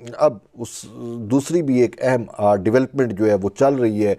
اب اس دوسری بھی ایک اہم ڈیولپمنٹ جو ہے وہ چل رہی ہے،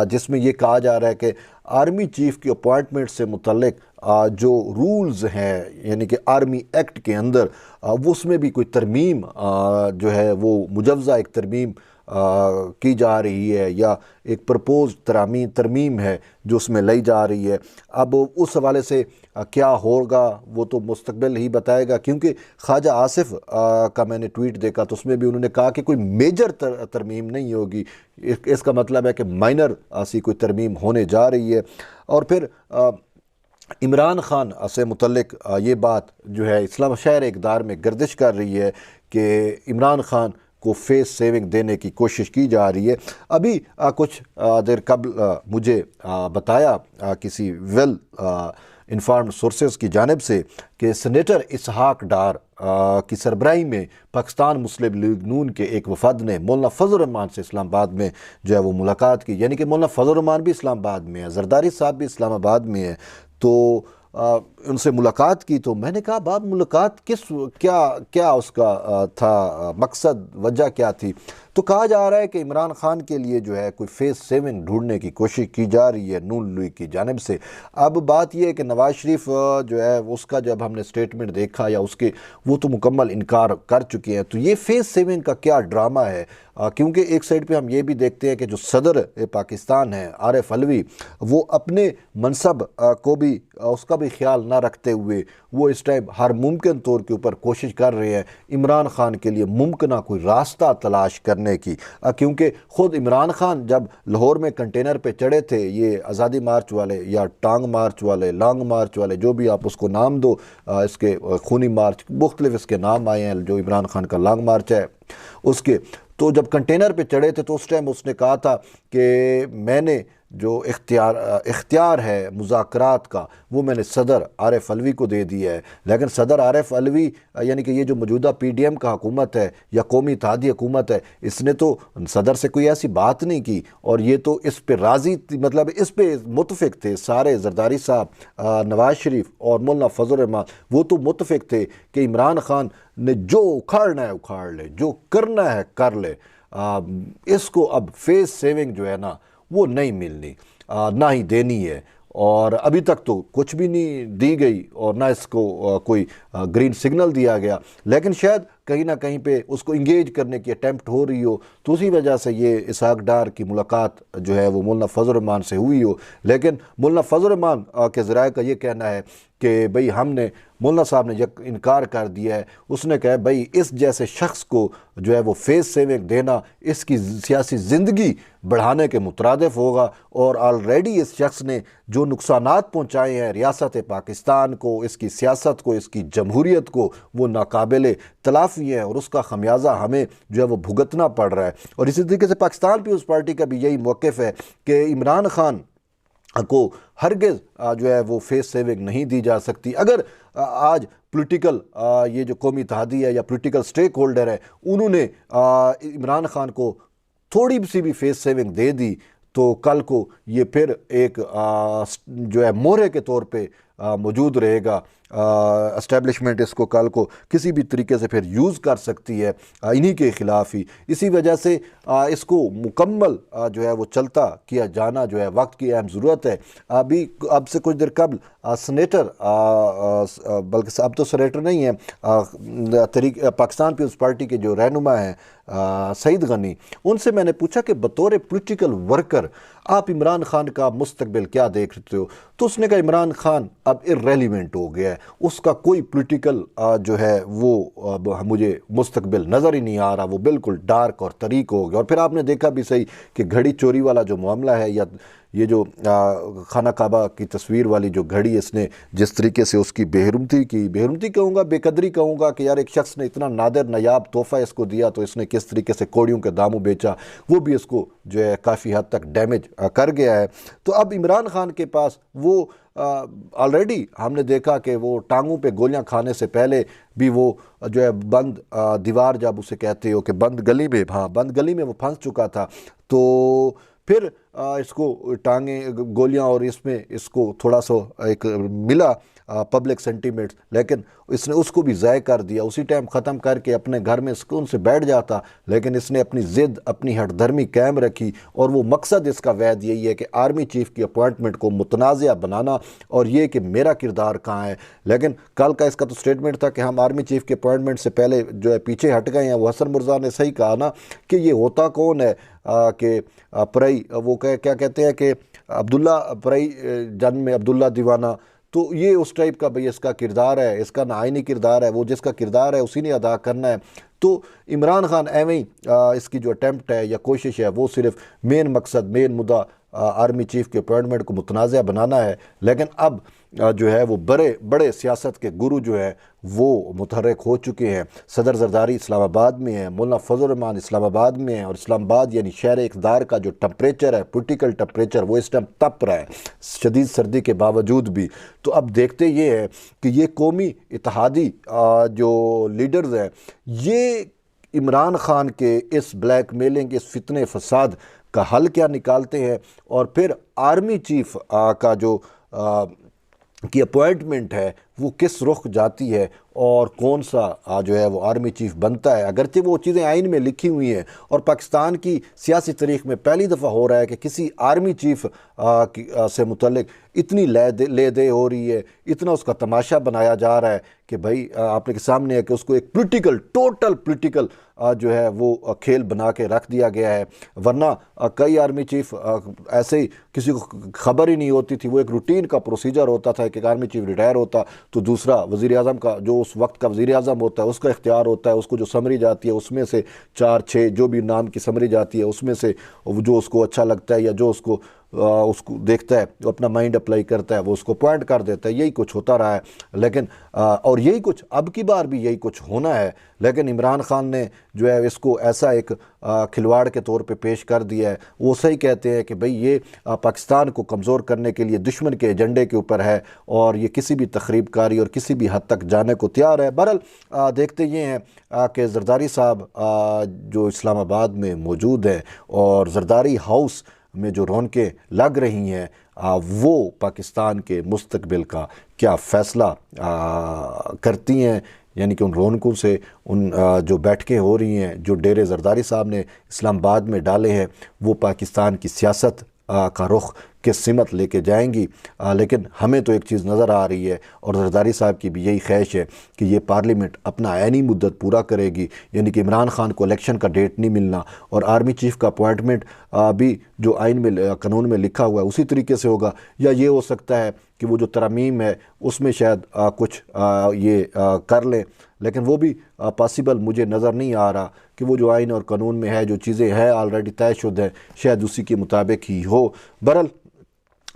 جس میں یہ کہا جا رہا ہے کہ آرمی چیف کی اپوائنٹمنٹ سے متعلق جو رولز ہیں، یعنی کہ آرمی ایکٹ کے اندر وہ اس میں بھی کوئی ترمیم جو ہے وہ مجوزہ ایک ترمیم کی جا رہی ہے، یا ایک پرپوز ترمیم ہے جو اس میں لائی جا رہی ہے۔ اب اس حوالے سے کیا ہوگا وہ تو مستقبل ہی بتائے گا، کیونکہ خواجہ آصف کا میں نے ٹویٹ دیکھا تو اس میں بھی انہوں نے کہا کہ کوئی میجر ترمیم نہیں ہوگی، اس کا مطلب ہے کہ مائنر سی کوئی ترمیم ہونے جا رہی ہے۔ اور پھر عمران خان سے متعلق یہ بات جو ہے اسلام شہر اقدار میں گردش کر رہی ہے کہ عمران خان کو فیس سیونگ دینے کی کوشش کی جا رہی ہے۔ ابھی کچھ دیر قبل مجھے بتایا کسی ویل انفارمڈ سورسز کی جانب سے کہ سینیٹر اسحاق ڈار کی سربراہی میں پاکستان مسلم لیگ نون کے ایک وفد نے مولانا فضل الرحمان سے اسلام آباد میں جو ہے وہ ملاقات کی، یعنی کہ مولانا فضل الرحمان بھی اسلام آباد میں ہے، زرداری صاحب بھی اسلام آباد میں ہے، تو ان سے ملاقات کی۔ تو میں نے کہا باب ملاقات کیا اس کا تھا، مقصد وجہ کیا تھی؟ تو کہا جا رہا ہے کہ عمران خان کے لیے جو ہے کوئی فیس سیونگ ڈھونڈنے کی کوشش کی جا رہی ہے نون لیگ کی جانب سے۔ اب بات یہ ہے کہ نواز شریف جو ہے اس کا جب ہم نے سٹیٹمنٹ دیکھا یا اس کے وہ تو مکمل انکار کر چکے ہیں، تو یہ فیس سیونگ کا کیا ڈرامہ ہے؟ کیونکہ ایک سائڈ پہ ہم یہ بھی دیکھتے ہیں کہ جو صدر پاکستان ہے عارف علوی، وہ اپنے منصب کو بھی اس کا بھی خیال نہ رکھتے ہوئے وہ اس ٹائم ہر ممکن طور کے اوپر کوشش کر رہے ہیں عمران خان کے لیے ممکنہ کوئی راستہ تلاش کرنے کی، کیونکہ خود عمران خان جب لاہور میں کنٹینر پہ چڑھے تھے، یہ آزادی مارچ والے یا ٹانگ مارچ والے، لانگ مارچ والے، جو بھی آپ اس کو نام دو، اس کے خونی مارچ مختلف اس کے نام آئے ہیں، جو عمران خان کا لانگ مارچ ہے اس کے، تو جب کنٹینر پہ چڑھے تھے تو اس ٹائم اس نے کہا تھا کہ میں نے جو اختیار ہے مذاکرات کا وہ میں نے صدر عارف علوی کو دے دیا ہے، لیکن صدر عارف علوی یعنی کہ یہ جو موجودہ پی ڈی ایم کا حکومت ہے یا قومی اتحادی حکومت ہے، اس نے تو صدر سے کوئی ایسی بات نہیں کی، اور یہ تو اس پہ راضی مطلب اس پہ متفق تھے سارے، زرداری صاحب، نواز شریف اور مولانا فضل الرحمان، وہ تو متفق تھے کہ عمران خان نے جو اکھاڑنا ہے اکھاڑ لے، جو کرنا ہے کر لے، اس کو اب فیس سیونگ جو ہے نا وہ نہیں ملنی، نہ ہی دینی ہے، اور ابھی تک تو کچھ بھی نہیں دی گئی اور نہ اس کو کوئی گرین سگنل دیا گیا، لیکن شاید کہیں نہ کہیں پہ اس کو انگیج کرنے کی اٹیمپٹ ہو رہی ہو، تو اسی وجہ سے یہ اسحاق ڈار کی ملاقات جو ہے وہ مولانا فضل الرحمان سے ہوئی ہو۔ لیکن مولانا فضل الرحمان کے ذرائع کا یہ کہنا ہے کہ بھئی ہم نے، مولانا صاحب نے انکار کر دیا ہے، اس نے کہا بھئی اس جیسے شخص کو جو ہے وہ فیس سیونگ دینا اس کی سیاسی زندگی بڑھانے کے مترادف ہوگا، اور آلریڈی اس شخص نے جو نقصانات پہنچائے ہیں ریاست پاکستان کو، اس کی سیاست کو، اس کی جمہوریت کو، وہ ناقابل تلافی ہیں، اور اس کا خمیازہ ہمیں جو ہے وہ بھگتنا پڑ رہا ہے۔ اور اسی طریقے سے پاکستان پیپلز پارٹی کا بھی یہی موقف ہے کہ عمران خان کو ہرگز جو ہے وہ فیس سیونگ نہیں دی جا سکتی۔ اگر آج پولیٹیکل یہ جو قومی اتحادی ہے یا پولیٹیکل سٹیک ہولڈر ہے، انہوں نے عمران خان کو تھوڑی سی بھی فیس سیونگ دے دی، تو کل کو یہ پھر ایک جو ہے مہرے کے طور پہ موجود رہے گا، اسٹیبلشمنٹ اس کو کل کو کسی بھی طریقے سے پھر یوز کر سکتی ہے انہی کے خلاف ہی۔ اسی وجہ سے اس کو مکمل جو ہے وہ چلتا کیا جانا جو ہے وقت کی اہم ضرورت ہے۔ اب سے کچھ دیر قبل سینیٹر، بلکہ اب تو سینیٹر نہیں ہے، پاکستان پیپلز پارٹی کے جو رہنما ہیں سعید غنی، ان سے میں نے پوچھا کہ بطور پولیٹیکل ورکر آپ عمران خان کا مستقبل کیا دیکھ رہتے ہو؟ تو اس نے کہا عمران خان اب ارریلیونٹ ہو گیا ہے، اس کا کوئی پولیٹیکل جو ہے وہ مجھے مستقبل نظر ہی نہیں آ رہا، وہ بالکل ڈارک اور طریق ہو گیا۔ اور پھر آپ نے دیکھا بھی صحیح کہ گھڑی چوری والا جو معاملہ ہے، یا یہ جو خانہ کعبہ کی تصویر والی جو گھڑی اس نے جس طریقے سے اس کی بے حرمتی کہوں گا، بے قدری کہوں گا، کہ یار ایک شخص نے اتنا نادر نایاب تحفہ اس کو دیا تو اس نے کس طریقے سے کوڑیوں کے داموں بیچا، وہ بھی اس کو جو ہے کافی حد تک ڈیمیج کر گیا ہے۔ تو اب عمران خان کے پاس وہ آلریڈی ہم نے دیکھا کہ وہ ٹانگوں پہ گولیاں کھانے سے پہلے بھی وہ جو ہے بند دیوار، جب اسے کہتے ہو کہ بند گلی میں وہ پھنس چکا تھا، تو پھر اس کو ٹانگیں گولیاں اور اس میں اس کو تھوڑا سا ایک ملا پبلک سینٹیمنٹس، لیکن اس نے اس کو بھی ضائع کر دیا، اسی ٹائم ختم کر کے اپنے گھر میں سکون سے بیٹھ جاتا، لیکن اس نے اپنی ضد اپنی ہٹ دھرمی قائم رکھی، اور وہ مقصد اس کا وید یہی ہے کہ آرمی چیف کی اپوائنٹمنٹ کو متنازع بنانا، اور یہ کہ میرا کردار کہاں ہے۔ لیکن کل کا اس کا تو سٹیٹمنٹ تھا کہ ہم آرمی چیف کے اپوائنٹمنٹ سے پہلے جو ہے پیچھے ہٹ گئے ہیں۔ وہ حسن مرزا نے صحیح کہا نا کہ یہ ہوتا کون ہے کہ پرئی وہ کیا کہتے ہیں کہ عبداللہ پرئی جنگ میں عبداللہ دیوانہ، تو یہ اس ٹائپ کا بھئی اس کا کردار ہے، اس کا نا آئینی کردار ہے، وہ جس کا کردار ہے اسی نے ادا کرنا ہے۔ تو عمران خان ایویں اس کی جو اٹیمپٹ ہے یا کوشش ہے وہ صرف مین مقصد مین مدعا آرمی چیف کے اپوائنٹمنٹ کو متنازع بنانا ہے، لیکن اب جو ہے وہ بڑے سیاست کے گرو جو ہے وہ متحرک ہو چکے ہیں۔ صدر زرداری اسلام آباد میں ہیں، مولانا فضل الرحمان اسلام آباد میں ہیں، اور اسلام آباد یعنی شہر اقتدار کا جو ٹمپریچر ہے، پولیٹیکل ٹمپریچر، وہ اس ٹائم تپ رہا ہے شدید سردی کے باوجود بھی۔ تو اب دیکھتے یہ ہے کہ یہ قومی اتحادی جو لیڈرز ہیں یہ عمران خان کے اس بلیک میلنگ، اس فتنے فساد کا حل کیا نکالتے ہیں، اور پھر آرمی چیف کا جو کی اپوائنٹمنٹ ہے وہ کس رخ جاتی ہے، اور کون سا جو ہے وہ آرمی چیف بنتا ہے۔ اگرچہ وہ چیزیں آئین میں لکھی ہوئی ہیں، اور پاکستان کی سیاسی تاریخ میں پہلی دفعہ ہو رہا ہے کہ کسی آرمی چیف سے متعلق اتنی لے دے ہو رہی ہے، اتنا اس کا تماشا بنایا جا رہا ہے کہ بھائی آپ کے سامنے ہے کہ اس کو ایک ٹوٹل پولیٹیکل جو ہے وہ کھیل بنا کے رکھ دیا گیا ہے۔ ورنہ کئی آرمی چیف ایسے ہی کسی کو خبر ہی نہیں ہوتی تھی، وہ ایک روٹین کا پروسیجر ہوتا تھا کہ ایک آرمی چیف ریٹائر ہوتا تو دوسرا وزیر اعظم کا جو اس وقت کا وزیر اعظم ہوتا ہے اس کا اختیار ہوتا ہے، اس کو جو سمری جاتی ہے اس میں سے 4-6 جو بھی نام کی سمری جاتی ہے اس میں سے جو اس کو اچھا لگتا ہے یا جو اس کو دیکھتا ہے وہ اپنا مائنڈ اپلائی کرتا ہے وہ اس کو پوائنٹ کر دیتا ہے۔ یہی کچھ ہوتا رہا ہے، لیکن اور یہی کچھ اب کی بار بھی یہی کچھ ہونا ہے، لیکن عمران خان نے جو ہے اس کو ایسا ایک کھلواڑ کے طور پہ پیش کر دیا ہے۔ وہ صحیح کہتے ہیں کہ بھئی یہ پاکستان کو کمزور کرنے کے لیے دشمن کے ایجنڈے کے اوپر ہے، اور یہ کسی بھی تخریب کاری اور کسی بھی حد تک جانے کو تیار ہے۔ بہرحال دیکھتے یہ ہیں کہ زرداری صاحب جو اسلام آباد میں موجود ہیں، اور زرداری ہاؤس میں جو رونقیں لگ رہی ہیں، وہ پاکستان کے مستقبل کا کیا فیصلہ کرتی ہیں، یعنی کہ ان رونقوں سے ان جو بیٹھکیں ہو رہی ہیں جو ڈیرے زرداری صاحب نے اسلام آباد میں ڈالے ہیں، وہ پاکستان کی سیاست کا رخ کس سمت لے کے جائیں گی۔ لیکن ہمیں تو ایک چیز نظر آ رہی ہے، اور زرداری صاحب کی بھی یہی خواہش ہے کہ یہ پارلیمنٹ اپنا عینی مدت پورا کرے گی، یعنی کہ عمران خان کو الیکشن کا ڈیٹ نہیں ملنا، اور آرمی چیف کا اپوائنٹمنٹ بھی جو آئین میں قانون میں لکھا ہوا ہے اسی طریقے سے ہوگا، یا یہ ہو سکتا ہے کہ وہ جو ترامیم ہے اس میں شاید کچھ یہ کر لیں، لیکن وہ بھی پاسبل مجھے نظر نہیں آ رہا کہ وہ جو آئین اور قانون میں ہے جو چیزیں ہیں آلریڈی طے شدہ ہیں شاید اسی کے مطابق ہی ہو۔ بہرحال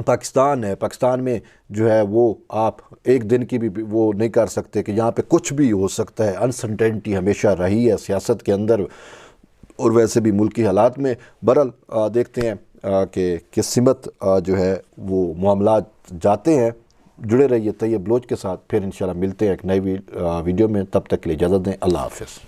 پاکستان ہے، پاکستان میں جو ہے وہ آپ ایک دن کی بھی وہ نہیں کر سکتے کہ یہاں پہ کچھ بھی ہو سکتا ہے۔ انسرٹینٹی ہمیشہ رہی ہے سیاست کے اندر اور ویسے بھی ملکی حالات میں۔ بہرحال دیکھتے ہیں کہ کس سمت جو ہے وہ معاملات جاتے ہیں۔ جڑے رہیے طیب بلوچ کے ساتھ، پھر انشاءاللہ ملتے ہیں ایک نئی ویڈیو میں، تب تک کے لیے اجازت دیں، اللہ حافظ۔